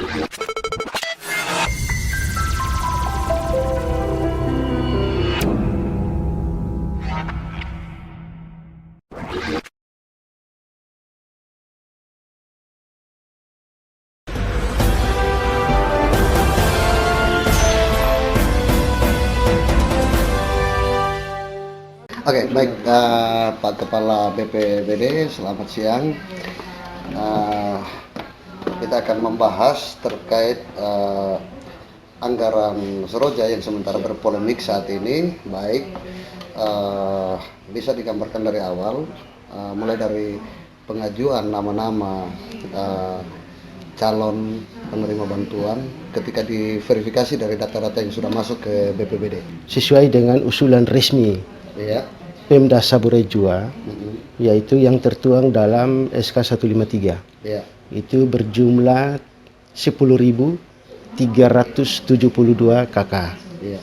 Oke, baik, Pak Kepala BPBD, selamat siang. Kita akan membahas terkait anggaran Seroja yang sementara berpolemik saat ini. Baik, bisa digambarkan dari awal, mulai dari pengajuan nama-nama calon penerima bantuan ketika diverifikasi dari data-data yang sudah masuk ke BPBD. Sesuai dengan usulan resmi Ya. Pemda Saburejua, yaitu yang tertuang dalam SK 153. Ya. Itu berjumlah 10.372 KK. Ya.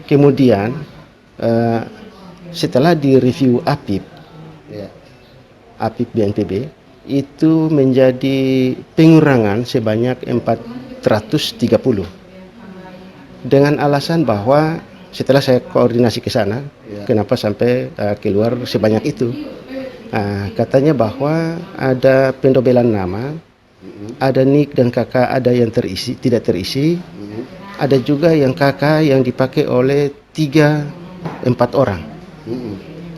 Kemudian setelah direview APIP, Ya. APIP BNPB, itu menjadi pengurangan sebanyak 430 dengan alasan bahwa setelah saya koordinasi ke sana, kenapa sampai keluar sebanyak itu? Katanya bahwa ada pendobelan nama, ada NIK dan KK ada yang terisi, tidak terisi, ada juga yang KK yang dipakai oleh 3-4 orang.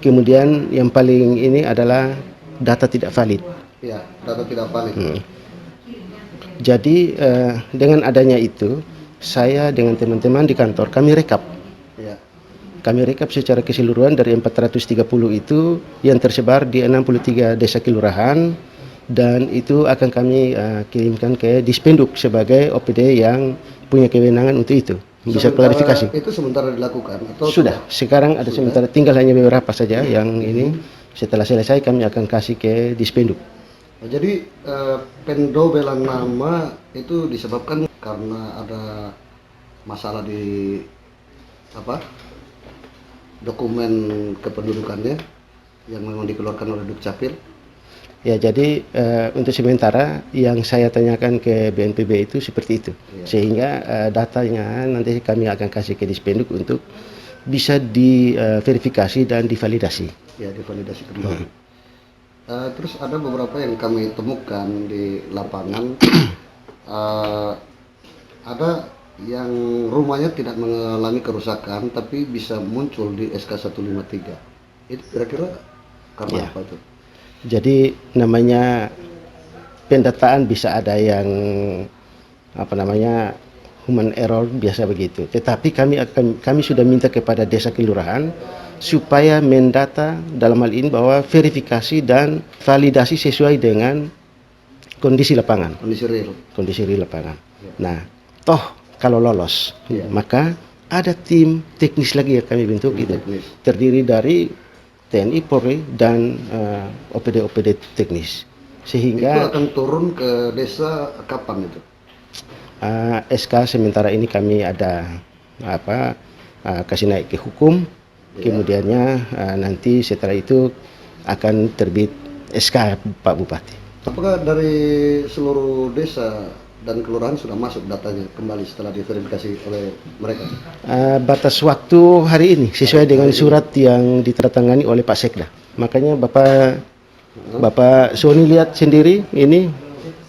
Kemudian yang paling ini adalah data tidak valid. Ya, data tidak valid. Jadi dengan adanya itu, saya dengan teman-teman di kantor kami rekap. Kami rekap secara keseluruhan dari 430 itu yang tersebar di 63 desa kelurahan, dan itu akan kami kirimkan ke Dispenduk sebagai OPD yang punya kewenangan untuk itu. Bisa klarifikasi. Itu sementara dilakukan atau sudah? Sekarang ada sementara, tinggal hanya beberapa saja yang ini. Setelah selesai kami akan kasih ke Dispenduk. Jadi pendobelan nama itu disebabkan karena ada masalah di dokumen kependudukannya yang memang dikeluarkan oleh Dukcapil. Ya, jadi untuk sementara yang saya tanyakan ke BNPB itu seperti itu. Sehingga datanya nanti kami akan kasih ke Dispenduk untuk bisa diverifikasi dan divalidasi. Ya, divalidasi kembali. Terus ada beberapa yang kami temukan di lapangan, ada yang rumahnya tidak mengalami kerusakan tapi bisa muncul di SK 153. Itu kira-kira karena apa itu? Jadi namanya pendataan bisa ada yang human error, biasa begitu. Tetapi kami sudah minta kepada desa kelurahan supaya mendata dalam hal ini bahwa verifikasi dan validasi sesuai dengan kondisi lapangan. Kondisi real lapangan. Nah, toh kalau lolos, maka ada tim teknis lagi yang kami bentuk itu, terdiri dari TNI, Polri, dan OPD-OPD teknis. Sehingga itu akan turun ke desa kapan itu? SK sementara ini kami ada kasih naik ke hukum, kemudiannya nanti setelah itu akan terbit SK Pak Bupati. Apakah dari seluruh desa dan kelurahan sudah masuk datanya kembali setelah diverifikasi oleh mereka? Batas waktu hari ini sesuai dengan surat yang ditandatangani oleh Pak Sekda. Makanya Bapak Sony lihat sendiri ini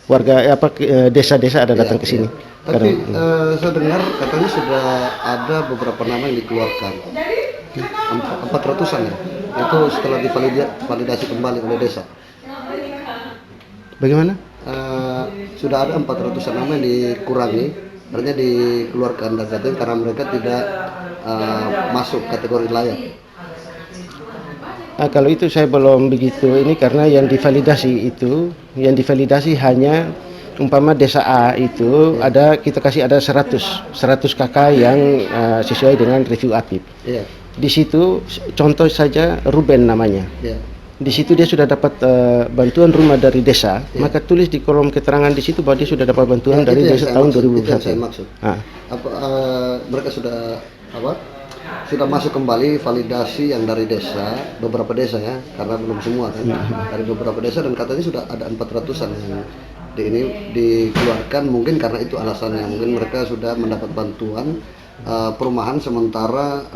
warga desa-desa ada datang ke sini. Tapi saya dengar katanya sudah ada beberapa nama yang dikeluarkan. 400-an ya. Itu setelah divalidasi kembali oleh desa. Bagaimana? Sudah ada 400-an nama yang dikurangi, artinya dikeluarkan dan katanya karena mereka tidak masuk kategori layak. Kalau itu saya belum begitu ini, karena yang divalidasi hanya umpama desa A itu kita kasih ada 100 KK yang sesuai dengan review APIP. Di situ contoh saja Ruben namanya. Di situ dia sudah dapat bantuan rumah dari desa, maka tulis di kolom keterangan di situ bahwa dia sudah dapat bantuan dari desa tahun 2021. Mereka sudah masuk kembali validasi yang dari desa, beberapa desa ya, karena belum semua kan, dari beberapa desa, dan katanya sudah ada 400-an yang ini dikeluarkan mungkin karena itu alasannya, mungkin mereka sudah mendapat bantuan perumahan sementara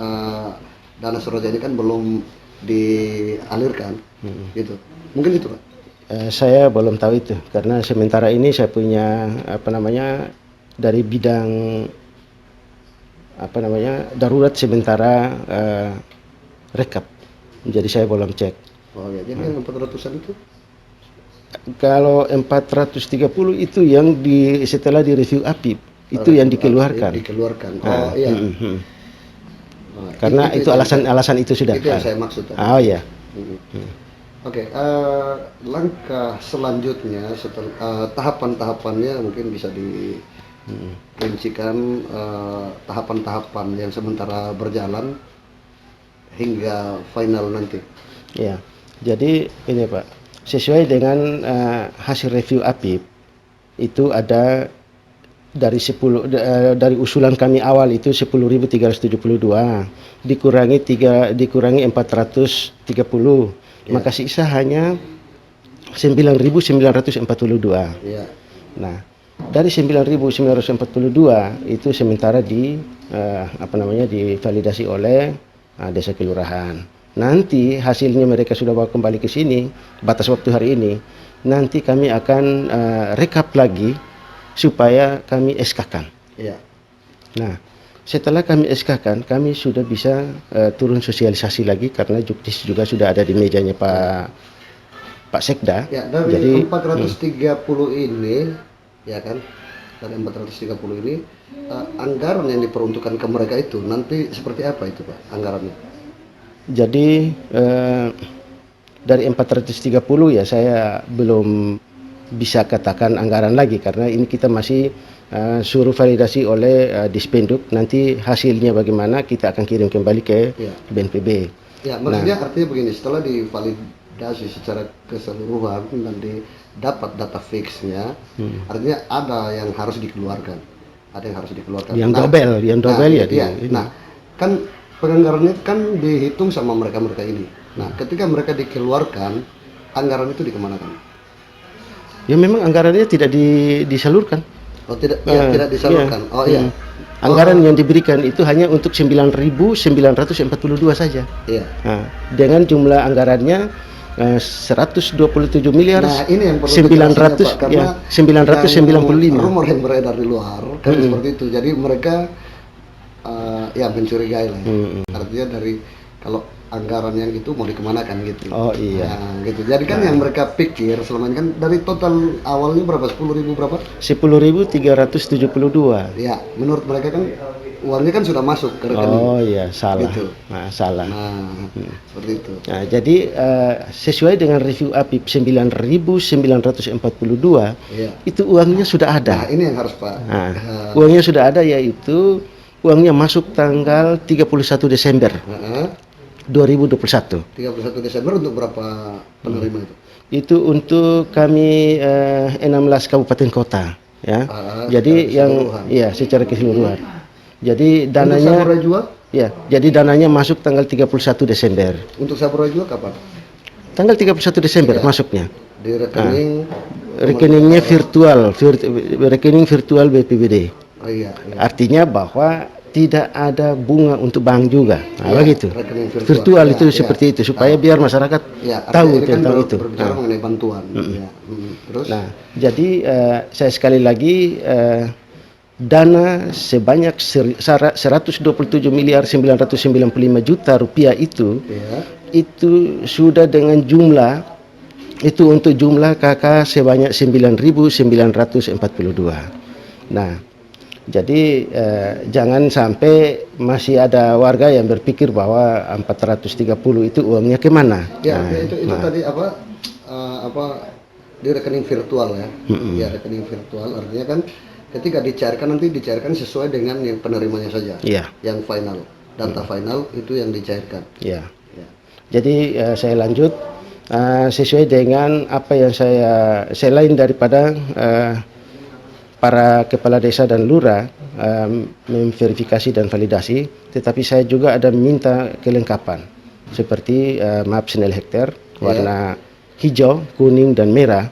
dana Suroja ini kan belum dialirkan gitu, mungkin itu Pak. Saya belum tahu itu karena sementara ini saya punya dari bidang darurat sementara rekap, jadi saya belum cek. Oh ya, jadi yang 400-an itu kalau 430 itu yang setelah direview APIP itu yang dikeluarkan. Oh iya. Karena itu alasan itu sudah. Itu yang saya maksud. Oh ya. Oke, langkah selanjutnya setelah tahapan-tahapannya mungkin bisa dirincikan, tahapan-tahapan yang sementara berjalan hingga final nanti. Ya, jadi ini Pak, sesuai dengan hasil review APIP itu ada dari usulan kami awal itu 10.372 dikurangi 430, maka sisa hanya 9.942. Ya. Nah, dari 9.942 itu sementara divalidasi oleh desa kelurahan. Nanti hasilnya mereka sudah bawa kembali ke sini, batas waktu hari ini. Nanti kami akan rekap lagi supaya kami SK-kan. Ya. Nah, setelah kami SK-kan, kami sudah bisa turun sosialisasi lagi karena Juknis juga sudah ada di mejanya Pak Sekda. Ya, dari jadi 430 ini, ya kan, dari 430 ini anggaran yang diperuntukkan ke mereka itu nanti seperti apa itu Pak anggarannya? Jadi dari 430 ya saya belum bisa katakan anggaran lagi karena ini kita masih suruh validasi oleh Dispenduk. Nanti hasilnya bagaimana kita akan kirim kembali ke BNPB. Ya, maksudnya artinya begini, setelah divalidasi secara keseluruhan dan didapat data fixnya, artinya ada yang harus dikeluarkan. Yang dobel ya. Nah, kan penganggarannya kan dihitung sama mereka ini. Nah, ketika mereka dikeluarkan, anggaran itu dikemanakan? Ya memang anggarannya tidak disalurkan. Oh tidak, tidak disalurkan. Oh iya. Anggaran yang diberikan itu hanya untuk 9.942 saja. Iya. Nah, dengan jumlah anggarannya 127 miliar. Nah, ini yang perlu 900 Pak, ya, 995. Rumor yang beredar di luar kan seperti itu. Jadi mereka ya mencurigai lah. Artinya dari kalau anggaran yang itu mau dikemanakan gitu. Oh iya. Nah, gitu. Jadi kan yang mereka pikir selama ini kan dari total awalnya berapa? 10.000 berapa? 10.372. Ya, menurut mereka kan uangnya kan sudah masuk ke rekening. Oh iya, salah. Gitu. Nah, salah. Nah, seperti itu. Nah, jadi sesuai dengan review APIP 9.942, itu uangnya sudah ada. Nah, ini yang harus Pak. Nah, uangnya sudah ada, yaitu uangnya masuk tanggal 31 Desember 2021. 31 Desember untuk berapa penerima itu? Itu untuk kami 16 kabupaten kota, ya. Jadi secara keseluruhan. Jadi dananya jadi dananya masuk tanggal 31 Desember. Untuk Sapura Jua kapan? Tanggal 31 Desember masuknya. Di rekening rekeningnya rekening virtual BPBD. Oh iya. Artinya bahwa tidak ada bunga untuk bank juga. Nah, begitu. Virtual itu seperti itu supaya biar masyarakat tahu tentang itu. Berbicara mengenai bantuan. Terus? Nah, jadi saya sekali lagi dana sebanyak 127 miliar 995 juta rupiah itu sudah dengan jumlah itu untuk jumlah KK sebanyak 9.942. Nah, jadi jangan sampai masih ada warga yang berpikir bahwa 430 itu uangnya kemana. Ya, itu tadi apa di rekening virtual ya. Ya, rekening virtual artinya kan ketika dicairkan nanti dicairkan sesuai dengan yang penerimanya saja. Iya. Yang final, data final itu yang dicairkan. Iya. Jadi saya lanjut sesuai dengan apa yang selain daripada para kepala desa dan lurah memverifikasi dan validasi, tetapi saya juga ada minta kelengkapan seperti map senel hektar warna hijau, kuning dan merah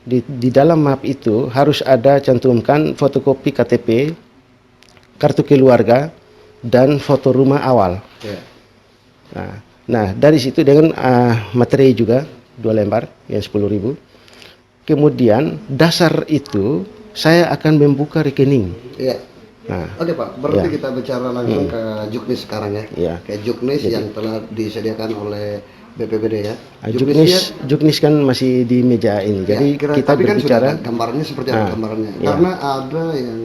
di dalam map itu harus ada cantumkan fotokopi KTP, kartu keluarga, dan foto rumah awal. Ya. Nah, dari situ dengan materi juga 2 lembar yang 10.000. Kemudian dasar itu saya akan membuka rekening. Iya. Nah, Oke Pak, berarti ya. kita bicara langsung ke Juknis sekarang ya. Ya. Ke Juknis yang telah disediakan oleh BPBD ya. Juknis kan masih di meja ini. Ya, Jadi kita tapi kan berbicara sudah gambarnya seperti apa gambarnya. ya. Karena ada yang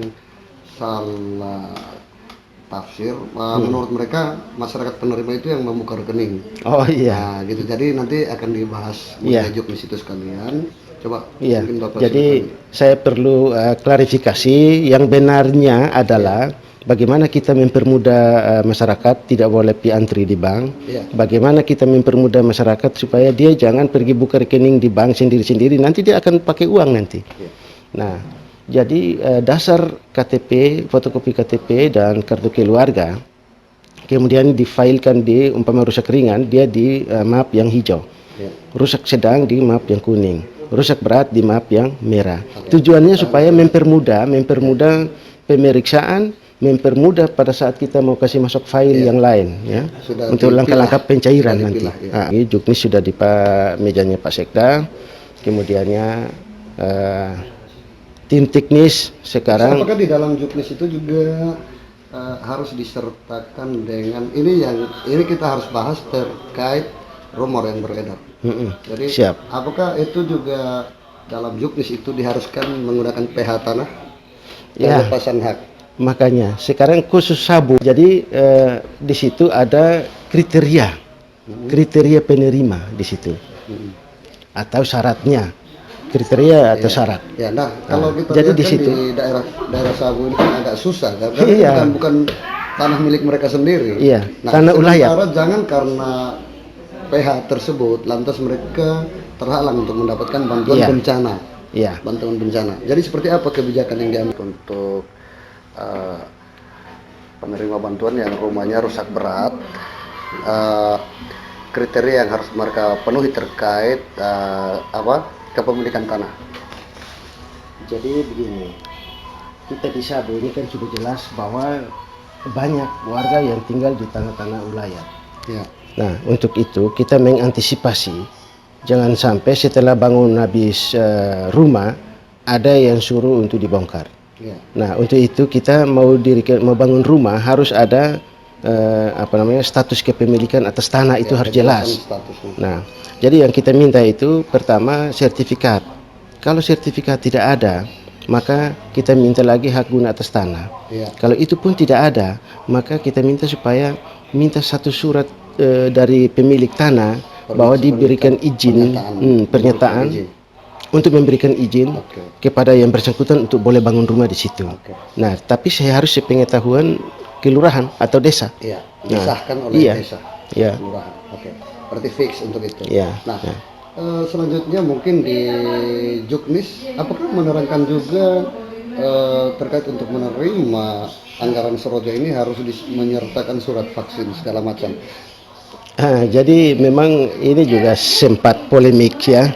salah tafsir, menurut mereka masyarakat penerima itu yang membuka rekening. Oh iya. Nah, gitu. Jadi nanti akan dibahas mengenai Juknis itu sekalian. Coba Iya. mungkin Bapak Jadi silakan. saya perlu klarifikasi yang benarnya adalah bagaimana kita mempermudah masyarakat tidak boleh pi antri di bank. Iya. Bagaimana kita mempermudah masyarakat supaya dia jangan pergi buka rekening di bank sendiri-sendiri, nanti dia akan pakai uang nanti. Iya. Nah, jadi dasar KTP, fotokopi KTP dan kartu keluarga kemudian difailkan di umpama rusak ringan dia di map yang hijau. Iya. Rusak sedang di map yang kuning, rusak berat di map yang merah. Tujuannya supaya mempermudah pemeriksaan, mempermudah pada saat kita mau kasih masuk file yang lain ya. Sudah untuk langkah-langkah pencairan nanti. ya. Ini Juknis sudah di mejanya Pak Sekda, kemudiannya tim teknis sekarang. Apakah di dalam Juknis itu juga harus disertakan dengan ini kita harus bahas terkait rumor yang beredar. Jadi Siap. apakah itu juga dalam Juknis itu diharuskan menggunakan PH tanah Ya. pelepasan hak? Makanya sekarang khusus Sabu. Jadi di situ ada kriteria penerima di situ atau syaratnya. Kriteria atau syarat. Ya, nah kalau kita jadi lihat di kan situ di daerah Sabu ini kan agak susah kan? Karena bukan tanah milik mereka sendiri. Iya. Nah, tanah ulayat. Jangan karena PH tersebut lantas mereka terhalang untuk mendapatkan bantuan bencana. Iya. Bantuan bencana. Jadi seperti apa kebijakan yang diambil untuk penerima bantuan yang rumahnya rusak berat? Kriteria yang harus mereka penuhi terkait kepemilikan tanah. Jadi begini, kita di Sabu ini kan sudah jelas bahwa banyak warga yang tinggal di tanah-tanah ulayat. Ya. Nah, untuk itu kita mengantisipasi jangan sampai setelah bangun habis rumah ada yang suruh untuk dibongkar. Ya. Nah, untuk itu kita mau bangun rumah harus ada status kepemilikan atas tanah itu harus jelas. Nah, jadi yang kita minta itu pertama sertifikat. Kalau sertifikat tidak ada, maka kita minta lagi hak guna atas tanah. Ya. Kalau itu pun tidak ada, maka kita minta satu surat dari pemilik tanah bahwa diberikan izin, pernyataan untuk memberikan izin kepada yang bersangkutan untuk boleh bangun rumah di situ. Nah, tapi saya harus sepengetahuan kelurahan atau desa. Iya, disahkan oleh desa. Iya. Kelurahan. Oke. Berarti fix untuk itu. Iya. Nah, selanjutnya mungkin di Juknis apakah menerangkan juga terkait untuk menerima anggaran Seroja ini harus menyertakan surat vaksin segala macam. Jadi memang ini juga sempat polemik ya,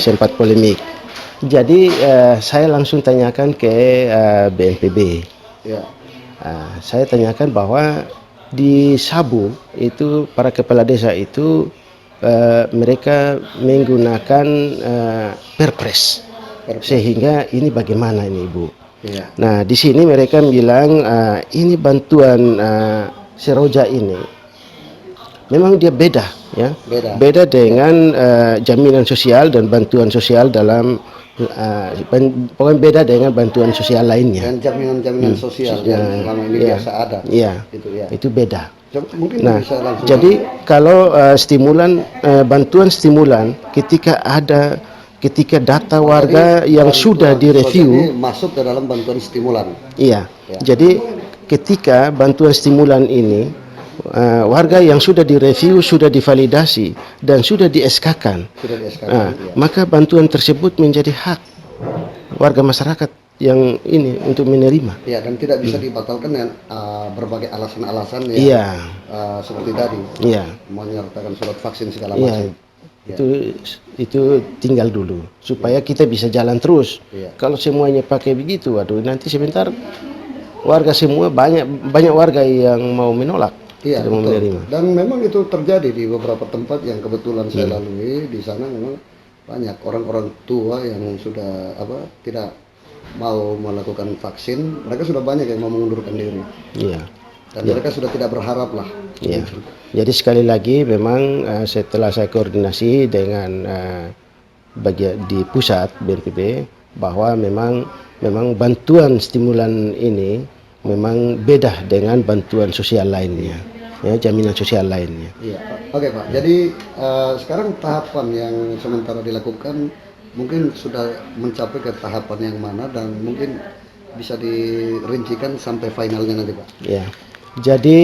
sempat polemik. Jadi saya langsung tanyakan ke BNPB. Ya. Saya tanyakan bahwa di Sabu itu para kepala desa itu mereka menggunakan perpres, sehingga ini bagaimana ini Ibu? Ya. Nah di sini mereka bilang ini bantuan Seroja ini memang dia beda ya, beda dengan jaminan sosial dan bantuan sosial dalam pokoknya beda dengan bantuan sosial lainnya. Dan jaminan sosial yang selama ini biasa ada. Iya, gitu ya. Itu beda. Mungkin bisa langsung. Jadi kalau bantuan stimulan ketika data warga yang sudah direview masuk ke dalam bantuan stimulan. Iya. Jadi ketika bantuan stimulan ini warga yang sudah direview, sudah divalidasi dan sudah di-SK-kan, maka bantuan tersebut menjadi hak warga masyarakat yang ini untuk menerima. Ya, dan tidak bisa dibatalkan dengan berbagai alasan-alasan yang seperti tadi. Iya. Menyertakan surat vaksin segala macam. Ya. Itu tinggal dulu supaya kita bisa jalan terus. Kalau semuanya pakai begitu, waduh nanti sebentar warga semua banyak warga yang mau menolak, Iya, tidak mau betul. menerima. Dan memang itu terjadi di beberapa tempat yang kebetulan saya lalui. Di sana memang banyak orang-orang tua yang sudah tidak mau melakukan vaksin. Mereka sudah banyak yang mau mengundurkan diri. Iya. Dan mereka sudah tidak berharap lah. Iya. Jadi sekali lagi memang setelah saya koordinasi dengan bagian di pusat BNPB bahwa memang bantuan stimulan ini memang beda dengan bantuan sosial lainnya, ya, jaminan sosial lainnya. Iya, oke Pak. Jadi sekarang tahapan yang sementara dilakukan mungkin sudah mencapai ke tahapan yang mana dan mungkin bisa dirincikan sampai finalnya nanti Pak. Ya, jadi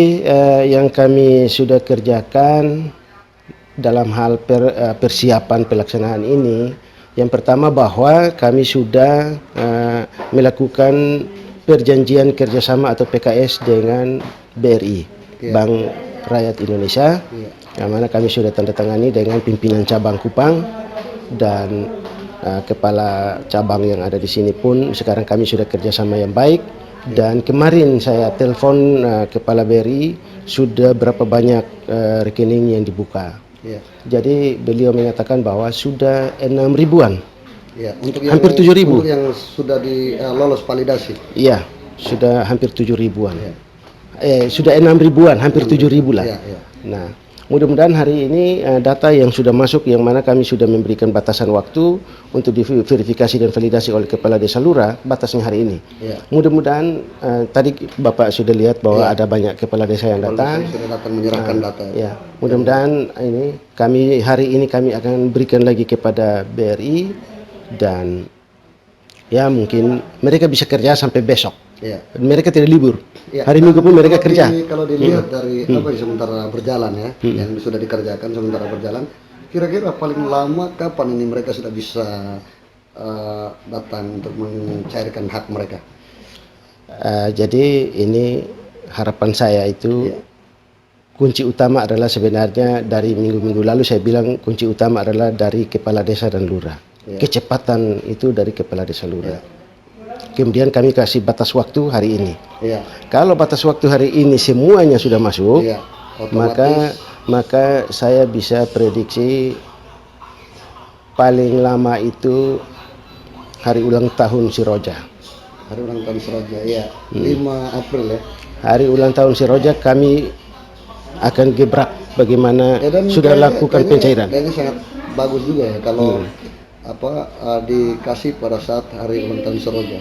yang kami sudah kerjakan dalam hal persiapan pelaksanaan ini, yang pertama bahwa kami sudah melakukan perjanjian kerjasama atau PKS dengan BRI, Bank Rakyat Indonesia, yang mana kami sudah tanda tangani dengan pimpinan cabang Kupang dan kepala cabang yang ada di sini pun sekarang kami sudah kerjasama yang baik. Dan kemarin saya telepon kepala BRI sudah berapa banyak rekening yang dibuka. Jadi beliau mengatakan bahwa sudah 6 ribuan. Ya, untuk hampir 7.000. Untuk yang sudah lolos validasi. Iya, sudah hampir 7 ribuan. Sudah 6 ribuan, hampir 7 ribu lah. Nah, mudah-mudahan hari ini data yang sudah masuk, yang mana kami sudah memberikan batasan waktu untuk diverifikasi dan validasi oleh Kepala Desa Lurah, batasnya hari ini. Mudah-mudahan tadi Bapak sudah lihat bahwa ada banyak Kepala Desa yang datang. Sudah datang menyerahkan data. Ya, mudah-mudahan ini hari ini kami akan berikan lagi kepada BRI. Dan ya mungkin mereka bisa kerja sampai besok. Mereka tidak libur. Hari Minggu pun mereka kerja. Kalau dilihat dari sementara berjalan ya, yang sudah dikerjakan sementara berjalan, kira-kira paling lama kapan ini mereka sudah bisa datang untuk mencairkan hak mereka? Jadi ini harapan saya itu kunci utama adalah sebenarnya dari minggu-minggu lalu saya bilang kunci utama adalah dari Kepala Desa dan Lurah. Kecepatan itu dari Kepala Desa Lurah. Kemudian kami kasih batas waktu hari ini. Kalau batas waktu hari ini semuanya sudah masuk, maka saya bisa prediksi paling lama itu hari ulang tahun Si Roja. Hari ulang tahun Si Roja, ya. 5 April ya. Hari ulang tahun Si Roja kami akan gebrak bagaimana sudah lakukan pencairan. Kayaknya sangat bagus juga ya kalau dikasih pada saat hari ulang tahun Si Roja.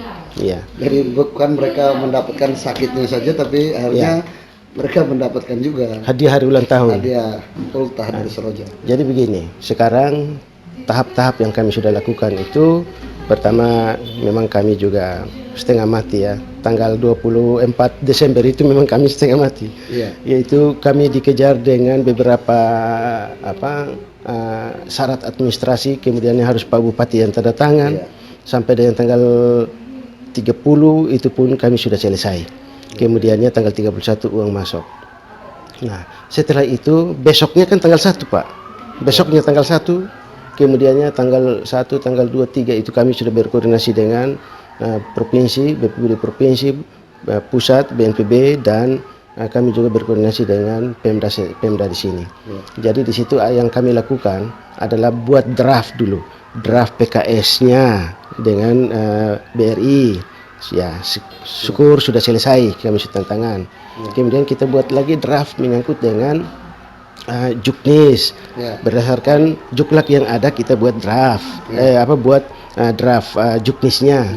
Jadi bukan mereka mendapatkan sakitnya saja, tapi akhirnya mereka mendapatkan juga hadiah hari ulang tahun. Hadiah ultah dari Si Roja. Jadi begini, sekarang tahap-tahap yang kami sudah lakukan itu, pertama memang kami juga setengah mati ya. Tanggal 24 Desember itu memang kami setengah mati. Yaitu kami dikejar dengan beberapa syarat administrasi, kemudiannya harus Pak Bupati yang tanda tangan. Sampai dengan tanggal 30 itu pun kami sudah selesai. Kemudiannya tanggal 31 uang masuk. Nah, setelah itu besoknya kan tanggal 1 Pak. Besoknya tanggal 1, kemudiannya tanggal 1, tanggal 2, 3 itu kami sudah berkoordinasi dengan provinsi, BPBD provinsi, pusat, BNPB, dan kami juga berkoordinasi dengan Pemda di sini. Jadi di situ yang kami lakukan adalah buat draft dulu, draft PKS-nya dengan BRI. Ya, syukur sudah selesai, kami sudah tanda tangan. Kemudian kita buat lagi draft menyangkut dengan Juknis. Berdasarkan Juklak yang ada kita buat draft, draft Juknisnya.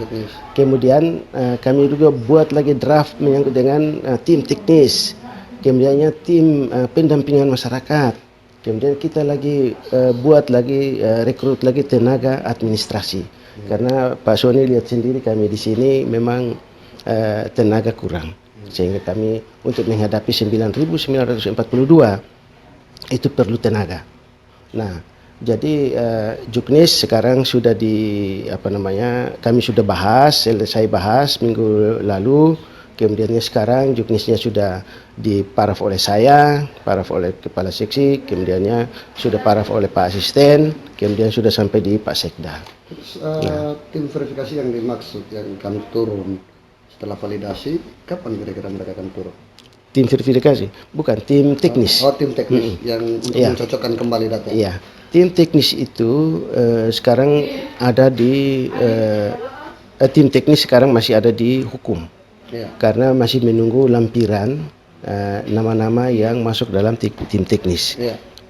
Kemudian kami juga buat lagi draft menyangkut dengan tim teknis, kemudiannya tim pendampingan masyarakat. Kemudian kita lagi buat lagi rekrut lagi tenaga administrasi, karena Pak Soni lihat sendiri kami di sini memang tenaga kurang, sehingga kami untuk menghadapi 9.942 itu perlu tenaga. Nah, jadi Juknis sekarang sudah kami sudah selesai bahas minggu lalu Kemudiannya sekarang juknisnya sudah diparaf oleh saya, paraf oleh kepala seksi, kemudiannya sudah paraf oleh Pak Asisten, kemudian sudah sampai di Pak Sekda. Tim verifikasi yang dimaksud yang akan turun setelah validasi, kapan kira-kira mereka akan turun? Tim verifikasi, bukan tim teknis. Oh, tim teknis yang untuk mencocokkan kembali data. Iya, tim teknis itu sekarang ada di tim teknis sekarang masih ada di hukum. Karena masih menunggu lampiran nama-nama yang masuk dalam tim teknis.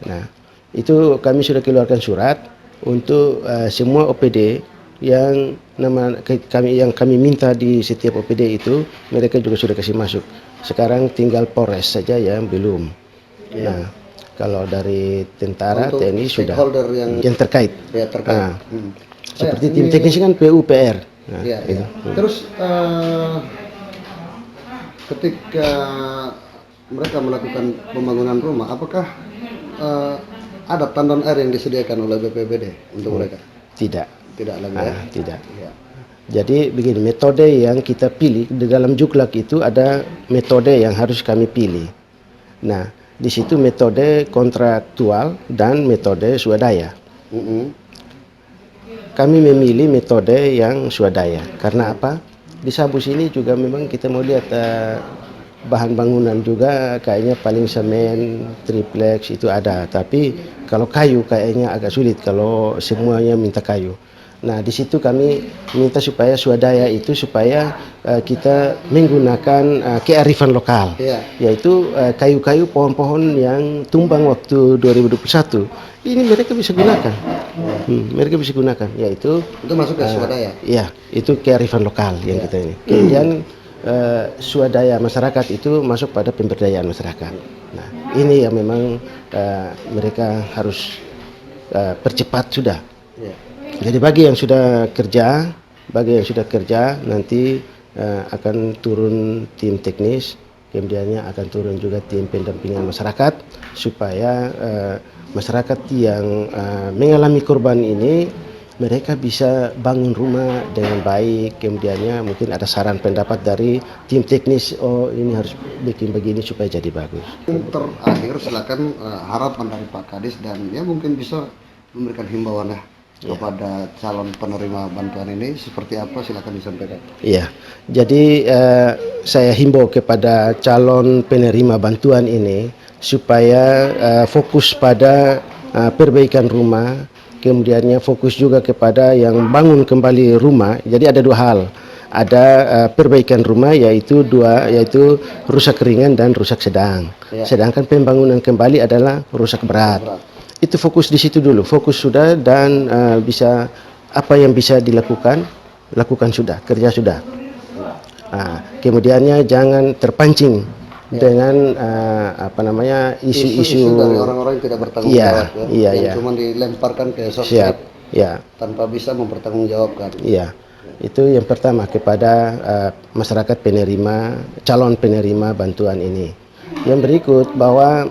Nah, itu kami sudah keluarkan surat untuk semua OPD yang kami minta di setiap OPD itu, mereka juga sudah kasih masuk. Sekarang tinggal Polres saja yang belum. Nah, kalau dari tentara, untuk TNI sudah yang terkait. Seperti tim teknis kan PUPR. Nah, Terus ketika mereka melakukan pembangunan rumah, apakah ada tandon air yang disediakan oleh BPBD untuk mereka? Tidak lagi ya? Tidak. Jadi begini, metode yang kita pilih di dalam juklak itu ada metode yang harus kami pilih. Nah, di situ metode kontraktual dan metode swadaya. Kami memilih metode yang swadaya. Karena apa? Di Sabus ini juga memang kita mau lihat bahan bangunan juga kayaknya paling semen, triplex itu ada. Tapi kalau kayu kayaknya agak sulit kalau semuanya minta kayu. Nah, di situ kami minta supaya swadaya itu supaya kita menggunakan kearifan lokal, yaitu kayu-kayu pohon-pohon yang tumbang waktu 2021. Ini mereka bisa gunakan, mereka bisa gunakan, yaitu itu masuk ke swadaya. Iya, itu kearifan lokal yang kita ini. Kemudian swadaya masyarakat itu masuk pada pemberdayaan masyarakat. Nah, ini yang memang mereka harus percepat sudah. Jadi bagi yang sudah kerja, nanti akan turun tim teknis, kemudiannya akan turun juga tim pendampingan masyarakat supaya masyarakat yang mengalami korban ini mereka bisa bangun rumah dengan baik. Kemudiannya mungkin ada saran pendapat dari tim teknis, oh ini harus bikin begini supaya jadi bagus. Terakhir silakan harapan dari Pak Kadis dan ya mungkin bisa memberikan himbauan kepada calon penerima bantuan ini seperti apa, silakan disampaikan. Iya, jadi saya himbau kepada calon penerima bantuan ini supaya fokus pada perbaikan rumah, kemudiannya fokus juga kepada yang bangun kembali rumah. Jadi ada dua hal, ada perbaikan rumah yaitu rusak ringan dan rusak sedang. Sedangkan pembangunan kembali adalah rusak berat. Itu fokus di situ dulu, fokus sudah dan bisa apa yang bisa dilakukan, lakukan sudah, kerja sudah. Kemudiannya jangan terpancing dengan isu-isu dari orang-orang yang tidak bertanggung jawab, yang cuma dilemparkan ke sosmed tanpa bisa mempertanggungjawabkan. Itu yang pertama kepada masyarakat penerima, calon penerima bantuan ini. Yang berikut bahwa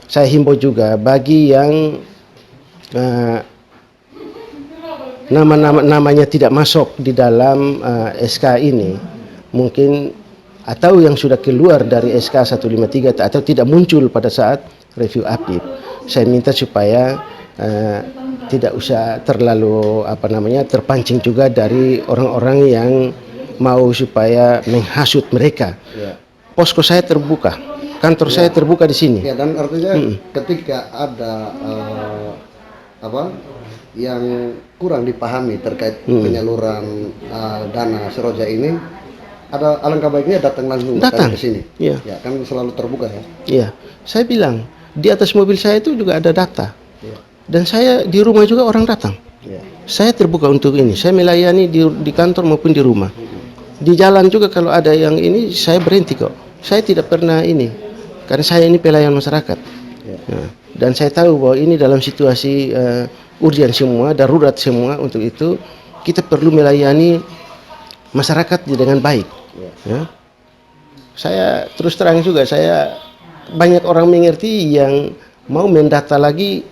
saya himbau juga bagi yang namanya tidak masuk di dalam SK ini, mungkin atau yang sudah keluar dari SK 153 atau tidak muncul pada saat review APIP, saya minta supaya tidak usah terlalu terpancing juga dari orang-orang yang mau supaya menghasut mereka. Posko saya terbuka. Kantor saya terbuka di sini. Dan artinya ketika ada yang kurang dipahami terkait penyaluran dana Seroja ini, ada alangkah baiknya datang langsung ke sini. Ya, kan selalu terbuka ya. Iya, saya bilang di atas mobil saya itu juga ada data. Dan saya di rumah juga orang datang. Saya terbuka untuk ini. Saya melayani di kantor maupun di rumah. Di jalan juga kalau ada yang ini saya berhenti kok. Saya tidak pernah ini. Karena saya ini pelayan masyarakat, dan saya tahu bahwa ini dalam situasi urgen semua, darurat semua. Untuk itu kita perlu melayani masyarakat dengan baik. Saya terus terang juga, saya banyak orang mengerti yang mau mendata lagi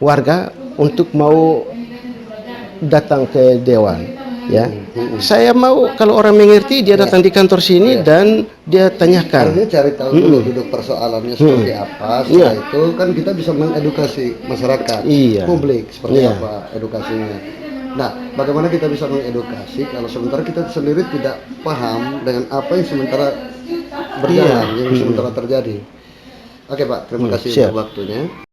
warga untuk mau datang ke dewan. Ya, saya mau kalau orang mengerti dia datang di kantor sini dan dia tanyakan. Artinya cari tahu dulu duduk persoalannya seperti apa. Setelah itu kan kita bisa mengedukasi masyarakat, publik seperti apa edukasinya. Nah, bagaimana kita bisa mengedukasi kalau sementara kita sendiri tidak paham dengan apa yang sementara berjalan, yang sementara terjadi. Oke Pak, terima kasih untuk waktunya.